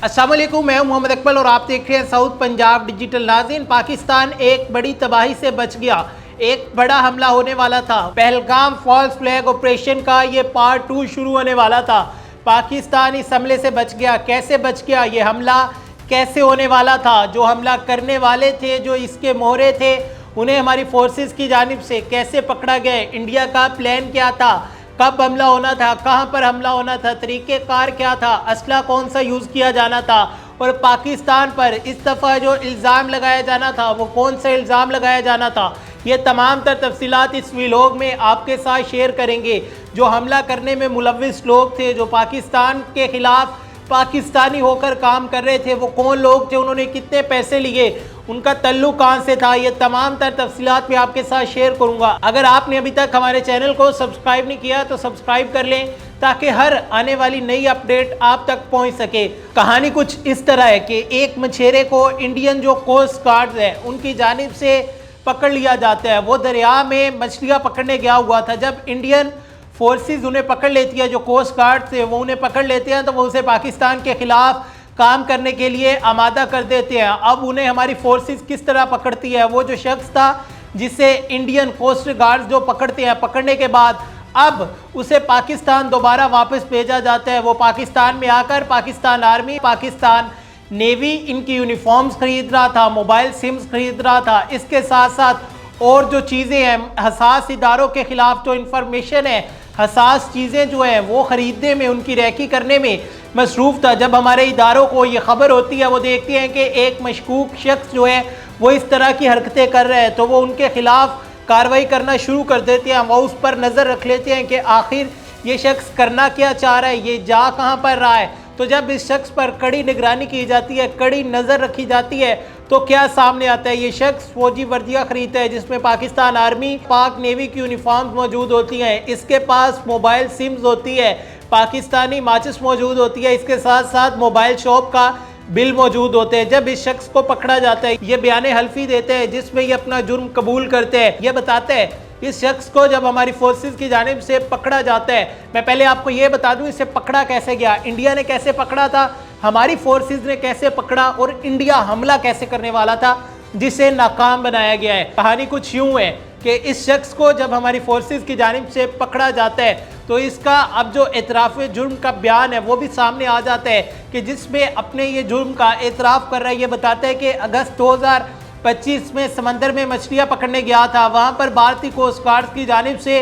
अस्सलाम वालेकुम, मैं मोहम्मद अकबल और आप देख रहे हैं साउथ पंजाब डिजिटल। नाज़रीन, पाकिस्तान एक बड़ी तबाही से बच गया। एक बड़ा हमला होने वाला था। पहलगाम फॉल्स फ्लैग ऑपरेशन का ये पार्ट 2 शुरू होने वाला था। पाकिस्तान इस हमले से बच गया। कैसे बच गया? ये हमला कैसे होने वाला था? जो हमला करने वाले थे, जो इसके मोहरे थे, उन्हें हमारी फोर्सेस की जानिब से कैसे पकड़ा गया? इंडिया का प्लान क्या था? कब हमला होना था? कहां पर हमला होना था? तरीक़ेकार क्या था? असला कौन सा यूज़ किया जाना था? और पाकिस्तान पर इस दफ़ा जो इल्ज़ाम लगाया जाना था, वो कौन सा इल्ज़ाम लगाया जाना था? ये तमाम तर तफसीलात इस व्लॉग में आपके साथ शेयर करेंगे। जो हमला करने में मुलव्विस लोग थे, जो पाकिस्तान के ख़िलाफ़ पाकिस्तानी होकर काम कर रहे थे, वो कौन लोग थे, उन्होंने कितने पैसे लिए, उनका तल्लुक कहाँ से था, ये तमाम तर तफसीलात मैं आपके साथ शेयर करूँगा। अगर आपने अभी तक हमारे चैनल को सब्सक्राइब नहीं किया तो सब्सक्राइब कर लें, ताकि हर आने वाली नई अपडेट आप तक पहुँच सके। कहानी कुछ इस तरह है कि एक मछेरे को इंडियन जो कोस्ट गार्ड है, उनकी जानिब से पकड़ लिया जाता है। वो दरिया में मछलियाँ पकड़ने गया हुआ था। जब इंडियन फोर्सेस उन्हें पकड़ लेती है, जो कोस्ट गार्ड थे वो उन्हें पकड़ लेते हैं, तो वो उसे पाकिस्तान के ख़िलाफ़ काम करने के लिए आमादा कर देते हैं। अब उन्हें हमारी फोर्सेस किस तरह पकड़ती है? वो जो शख्स था जिसे इंडियन कोस्ट गार्ड जो पकड़ते हैं, पकड़ने के बाद अब उसे पाकिस्तान दोबारा वापस भेजा जाता है। वो पाकिस्तान में आकर पाकिस्तान आर्मी, पाकिस्तान नेवी इनकी यूनिफॉर्म्स खरीद रहा था, मोबाइल सिम्स खरीद रहा था। इसके साथ साथ और जो चीज़ें हैं, हसास इदारों के ख़िलाफ़ जो इंफॉर्मेशन है, हसास चीज़ें जो हैं वो ख़रीदने में, उनकी रैकी करने में मसरूफ़ था। जब हमारे इदारों को ये ख़बर होती है, वो देखते हैं कि एक मशकूक शख्स जो है वो इस तरह की हरकतें कर रहे हैं, तो वो उनके ख़िलाफ़ कार्रवाई करना शुरू कर देते हैं। वो उस पर नज़र रख लेते हैं कि आखिर ये शख्स करना क्या चाह रहा है, ये जा कहाँ पर रहा है। तो जब इस शख्स पर कड़ी निगरानी की जाती है, कड़ी नज़र रखी जाती है, तो क्या सामने आता है? ये शख्स फौजी वर्दियाँ खरीदता है, जिसमें पाकिस्तान आर्मी, पाक नेवी की यूनिफॉर्म्स मौजूद होती हैं। इसके पास मोबाइल सिम्स होती है, पाकिस्तानी माचिस मौजूद होती है। इसके साथ साथ मोबाइल शॉप का बिल मौजूद होते हैं। जब इस शख्स को पकड़ा जाता है, ये बयान हल्फी देते हैं जिसमें ये अपना जुर्म कबूल करते हैं। ये बताते हैं इस शख्स को जब हमारी फोर्सेस की जानिब से पकड़ा जाता है। मैं पहले आपको ये बता दूं, इसे पकड़ा कैसे गया, इंडिया ने कैसे पकड़ा था, हमारी फोर्सेस ने कैसे पकड़ा, और इंडिया हमला कैसे करने वाला था जिसे नाकाम बनाया गया है। कहानी कुछ यूं है कि इस शख्स को जब हमारी फोर्सेस की जानिब से पकड़ा जाता है, तो इसका अब जो एतराफ़ जुर्म का बयान है वो भी सामने आ जाता है, कि जिसमें अपने ये जुर्म का एतराफ़ कर रहा है। ये बताता है कि अगस्त 2025 में समंदर में मछलियाँ पकड़ने गया था। वहाँ पर भारतीय कोस्ट गार्ड की जानिब से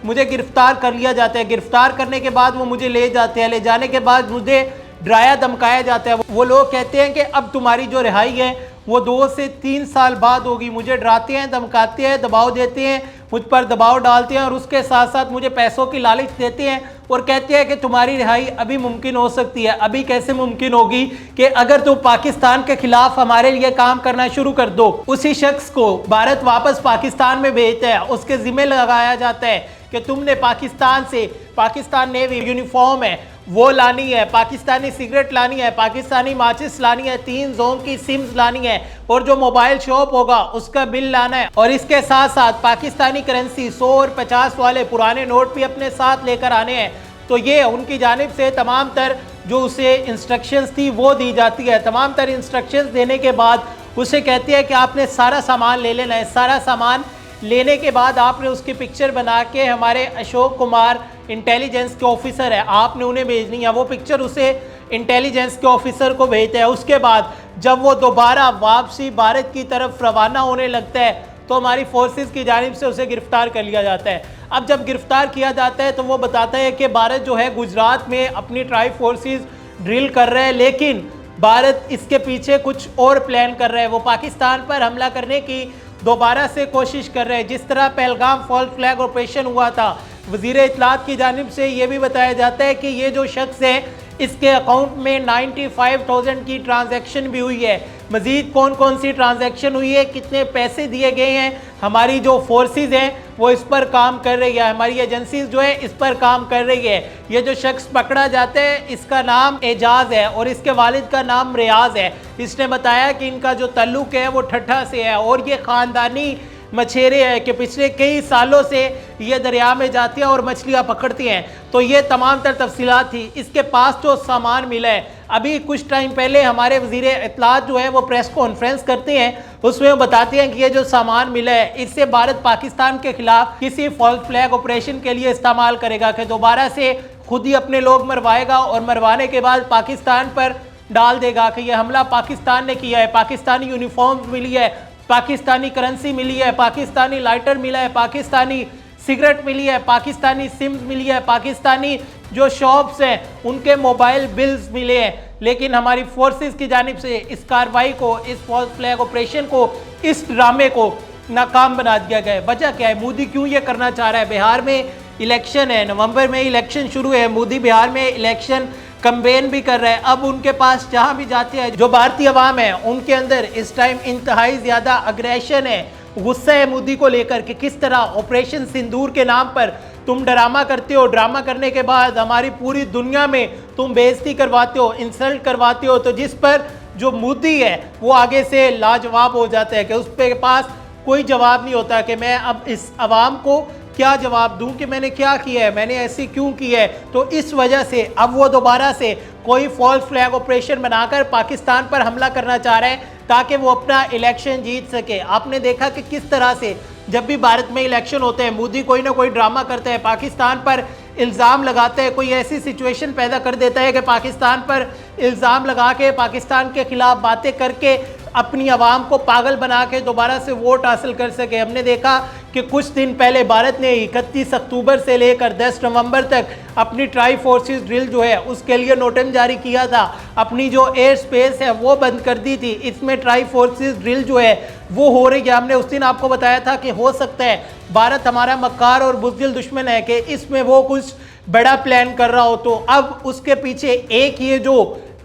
मुझे गिरफ्तार कर लिया जाता है। गिरफ्तार करने के बाद वो मुझे ले जाते हैं। ले जाने के बाद मुझे डराया धमकाया जाता है। वो लोग कहते हैं कि अब तुम्हारी जो रिहाई है वो 2 से 3 साल बाद होगी। मुझे डराते हैं, धमकाते हैं, दबाव देते हैं, मुझ पर दबाव डालते हैं, और उसके साथ साथ मुझे पैसों की लालच देते हैं और कहते हैं कि तुम्हारी रिहाई अभी मुमकिन हो सकती है। अभी कैसे मुमकिन होगी? कि अगर तुम पाकिस्तान के खिलाफ हमारे लिए काम करना शुरू कर दो। उसी शख्स को भारत वापस पाकिस्तान में भेजता है, उसके जिम्मे लगाया जाता है कि तुमने पाकिस्तान से, पाकिस्तान नेवी यूनिफॉर्म है वो लानी है, पाकिस्तानी सिगरेट लानी है, पाकिस्तानी माचिस लानी है, 3 जोन की सिम्स लानी है, और जो मोबाइल शॉप होगा उसका बिल लाना है। और इसके साथ साथ पाकिस्तानी करेंसी 100 और 50 वाले पुराने नोट भी अपने साथ लेकर आने हैं। तो ये उनकी जानिब से तमाम तर जो उसे इंस्ट्रक्शंस थी वो दी जाती है। तमाम तर इंस्ट्रक्शंस देने के बाद उसे कहते हैं कि आपने सारा सामान ले लेना है। सारा सामान लेने के बाद आपने उसकी पिक्चर बना के हमारे अशोक कुमार इंटेलिजेंस के ऑफिसर है, आपने उन्हें भेजनी है। वो पिक्चर उसे इंटेलिजेंस के ऑफिसर को भेजता है। उसके बाद जब वो दोबारा वापसी भारत की तरफ रवाना होने लगता है, तो हमारी फोर्सेस की जानिब से उसे गिरफ्तार कर लिया जाता है। अब जब गिरफ्तार किया जाता है तो वो बताता है कि भारत जो है गुजरात में अपनी ट्राई फोर्सेस ड्रिल कर रहे हैं, लेकिन भारत इसके पीछे कुछ और प्लान कर रहा है। वो पाकिस्तान पर हमला करने की दोबारा से कोशिश कर रहे हैं। जिस तरह पहलगाम फॉल्स फ्लैग ऑपरेशन हुआ था, वज़ीर इत्तलात की जानिब से ये भी बताया जाता है कि ये जो शख्स है इसके अकाउंट में 95,000 की ट्रांजैक्शन भी हुई है। मज़ीद कौन कौन सी ट्रांजैक्शन हुई है, कितने पैसे दिए गए हैं, हमारी जो फोर्सेस हैं वो इस पर काम कर रही है, हमारी एजेंसीज जो है इस पर काम कर रही है। ये जो शख्स पकड़ा जाता है इसका नाम एजाज है और इसके वालिद का नाम रियाज है। इसने बताया कि इनका जो तल्लुक है वो ठट्ठा से है और ये ख़ानदानी मछेरे हैं कि पिछले कई सालों से ये दरिया में जाती हैं और मछलियां पकड़ती हैं। तो ये तमाम तर तफसीलात थी। इसके पास जो सामान मिला है, अभी कुछ टाइम पहले हमारे वज़ीर इत्तलात जो है वो प्रेस कॉन्फ्रेंस करते हैं, उसमें वो बताते हैं कि ये जो सामान मिला है इससे भारत पाकिस्तान के खिलाफ किसी फॉल्स फ्लैग ऑपरेशन के लिए इस्तेमाल करेगा, कि दोबारा से खुद ही अपने लोग मरवाएगा और मरवाने के बाद पाकिस्तान पर डाल देगा कि यह हमला पाकिस्तान ने किया है। पाकिस्तानी यूनिफॉर्म मिली है, पाकिस्तानी करेंसी मिली है, पाकिस्तानी लाइटर मिला है, पाकिस्तानी सिगरेट मिली है, पाकिस्तानी सिम्स मिली है, पाकिस्तानी जो शॉप्स हैं उनके मोबाइल बिल्स मिले हैं। लेकिन हमारी फोर्सेस की जानिब से इस कार्रवाई को, इस फॉल्स फ्लैग ऑपरेशन को, इस ड्रामे को नाकाम बना दिया गया है। वजह क्या है? मोदी क्यों ये करना चाह रहा है? बिहार में इलेक्शन है, नवंबर में इलेक्शन शुरू है। मोदी बिहार में इलेक्शन कैंपेन भी कर रहे हैं। अब उनके पास जहां भी जाते हैं, जो भारतीय अवाम है उनके अंदर इस टाइम इंतहाई ज़्यादा अग्रेशन है, गुस्सा है मोदी को लेकर कि किस तरह ऑपरेशन सिंदूर के नाम पर तुम ड्रामा करते हो। ड्रामा करने के बाद हमारी पूरी दुनिया में तुम बेइज्जती करवाते हो, इंसल्ट करवाते हो। तो जिस पर जो मोदी है वो आगे से लाजवाब हो जाता है कि उस पे पास कोई जवाब नहीं होता कि मैं अब इस अवाम को क्या जवाब दूं कि मैंने क्या किया है, मैंने ऐसी क्यों की है। तो इस वजह से अब वो दोबारा से कोई फॉल्स फ्लैग ऑपरेशन बनाकर पाकिस्तान पर हमला करना चाह रहे हैं ताकि वो अपना इलेक्शन जीत सके। आपने देखा कि किस तरह से जब भी भारत में इलेक्शन होते हैं मोदी कोई ना कोई ड्रामा करते हैं, पाकिस्तान पर इल्ज़ाम लगाते हैं, कोई ऐसी सिचुएशन पैदा कर देता है कि पाकिस्तान पर इल्ज़ाम लगा के पाकिस्तान के खिलाफ बातें करके अपनी आवाम को पागल बना के दोबारा से वोट हासिल कर सके। हमने देखा कि कुछ दिन पहले भारत ने 31 अक्टूबर से लेकर 10 नवंबर तक अपनी ट्राई फोर्सेस ड्रिल जो है उसके लिए नोटिस जारी किया था। अपनी जो एयर स्पेस है वो बंद कर दी थी। इसमें ट्राई फोर्सेस ड्रिल जो है वो हो रही है। हमने उस दिन आपको बताया था कि हो सकता है भारत हमारा मक्कार और बुज़दिल दुश्मन है कि इसमें वो कुछ बड़ा प्लान कर रहा हो। तो अब उसके पीछे एक ये जो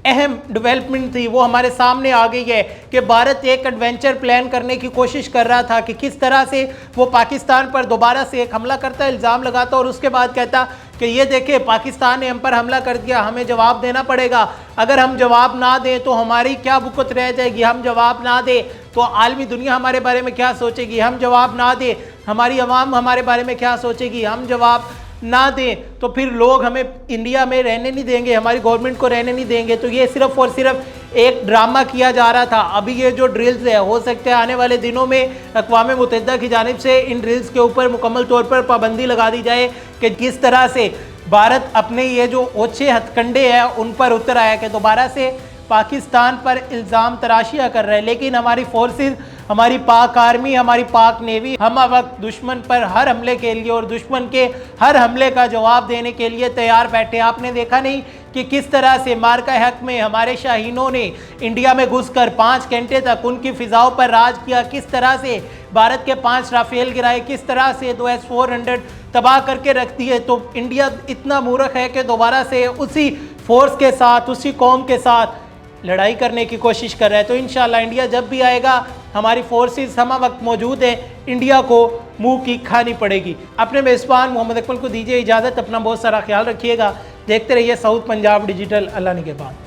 अहम डेवलपमेंट थी वो हमारे सामने आ गई है कि भारत एक एडवेंचर प्लान करने की कोशिश कर रहा था कि किस तरह से वो पाकिस्तान पर दोबारा से एक हमला करता, इल्ज़ाम लगाता और उसके बाद कहता कि ये देखे पाकिस्तान ने हम पर हमला कर दिया, हमें जवाब देना पड़ेगा। अगर हम जवाब ना दें तो हमारी क्या बुकत रह जाएगी, हम जवाब ना दें तो आलमी दुनिया हमारे बारे में क्या सोचेगी, हम जवाब ना दें हमारी आवाम हमारे बारे में क्या सोचेगी, हम जवाब ना दें तो फिर लोग हमें इंडिया में रहने नहीं देंगे, हमारी गवर्नमेंट को रहने नहीं देंगे। तो ये सिर्फ और सिर्फ एक ड्रामा किया जा रहा था। अभी ये जो ड्रिल्स है हो सकता है आने वाले दिनों में अक़वाम मुत्तहिदा की जानिब से इन ड्रिल्स के ऊपर मुकम्मल तौर पर पाबंदी लगा दी जाए कि किस तरह से भारत अपने ये जो ओछे हथकंडे हैं उन पर उतर आया कि दोबारा से पाकिस्तान पर इल्ज़ाम तराशियाँ कर रहे हैं। लेकिन हमारी फोर्सेस, हमारी पाक आर्मी, हमारी पाक नेवी हम वक्त दुश्मन पर हर हमले के लिए और दुश्मन के हर हमले का जवाब देने के लिए तैयार बैठे। आपने देखा नहीं कि किस तरह से मार्का हक में हमारे शाहीनों ने इंडिया में घुसकर 5 घंटे तक उनकी फ़िज़ाओं पर राज किया, किस तरह से भारत के 5 राफेल गिराए, किस तरह से 2 S-400 तबाह करके रख दिए। तो इंडिया इतना मूर्ख है कि दोबारा से उसी फोर्स के साथ, उसी कौम के साथ लड़ाई करने की कोशिश कर रहा है। तो इंशाल्लाह इंडिया जब भी आएगा हमारी फोर्सेस हम वक्त मौजूद हैं, इंडिया को मुंह की खानी पड़ेगी। अपने मेज़बान मोहम्मद अकमल को दीजिए इजाज़त, अपना बहुत सारा ख्याल रखिएगा। देखते रहिए साउथ पंजाब डिजिटल। अल्लाह निगहबान।